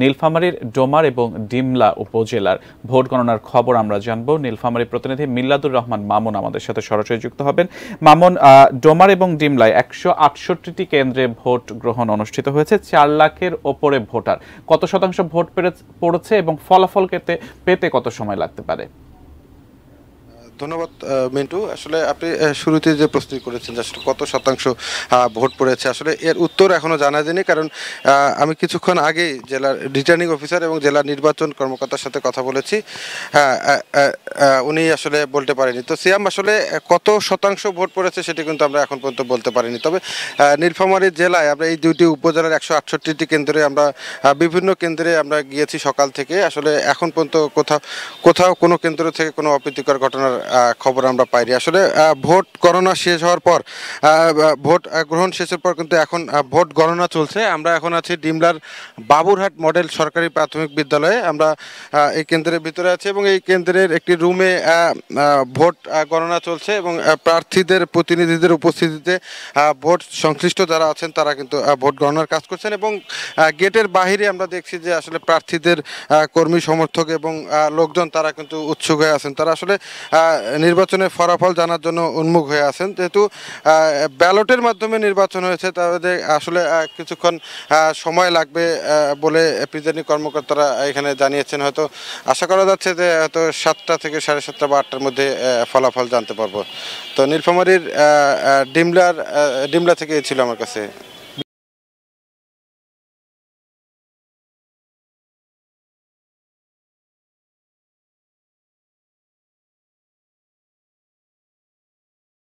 নীলফামারীর ডোমার এবং ডিমলা উপজেলার ভোট গণনার খবর আমরা জানবো। নীলফামারী প্রতিনিধি মিল্লাদুর রহমান মামুন আমাদের সাথে সরাসরি যুক্ত হবেন। মামুন, ডোমার এবং ডিমলায় 168টি কেন্দ্রে ভোট গ্রহণ অনুষ্ঠিত হয়েছে। 4 লাখের ওপরে ভোটার, কত শতাংশ ভোট পড়েছে এবং ফলাফল পেতে কত সময় লাগতে পারে? ধন্যবাদ মিন্টু। আসলে আপনি শুরুতে যে প্রশ্ন করেছেন যে আসলে কত শতাংশ ভোট পড়েছে, আসলে এর উত্তর এখনো জানা যায়নি। কারণ আমি কিছুক্ষণ আগেই জেলার রিটার্নিং অফিসার এবং জেলা নির্বাচন কর্মকর্তার সাথে কথা বলেছি। উনি আসলে বলতে পারেনি। তো সিয়াম, আসলে কত শতাংশ ভোট পড়েছে সেটি কিন্তু আমরা এখন পর্যন্ত বলতে পারিনি। তবে নীলফামারী জেলায় আমরা এই দুইটি উপজেলার 168টি কেন্দ্রে আমরা বিভিন্ন কেন্দ্রে আমরা গিয়েছি সকাল থেকে। আসলে এখন পর্যন্ত কোথাও কোনো কেন্দ্র থেকে কোনো অপ্রীতিকর ঘটনার খবর আমরা পাইনি। আসলে ভোট গণনা শেষ হওয়ার পর, ভোট গ্রহণ শেষের পর কিন্তু এখন ভোট গণনা চলছে। আমরা এখন আছি ডিমলার বাবুরহাট মডেল সরকারি প্রাথমিক বিদ্যালয়ে। আমরা এই কেন্দ্রের ভিতরে আছি এবং এই কেন্দ্রের একটি রুমে ভোট গণনা চলছে এবং প্রার্থীদের প্রতিনিধিদের উপস্থিতিতে ভোট সংশ্লিষ্ট যারা আছেন তারা কিন্তু ভোট গণনার কাজ করছেন এবং গেটের বাহিরে আমরা দেখছি যে আসলে প্রার্থীদের কর্মী সমর্থক এবং লোকজন তারা কিন্তু উৎসুক হয়ে আছেন। তারা আসলে নির্বাচনের ফলাফল জানার জন্য উন্মুখ হয়ে আছেন। যেহেতু ব্যালটের মাধ্যমে নির্বাচন হয়েছে, তাদের আসলে কিছুক্ষণ সময় লাগবে বলে প্রিজাইডিং কর্মকর্তারা এখানে জানিয়েছেন। হয়তো আশা করা যাচ্ছে যে হয়তো 7টা থেকে 7:30 বা 8টার মধ্যে ফলাফল জানতে পারবো। তো নীলফামারীর ডিমলা থেকে ছিল আমার কাছে।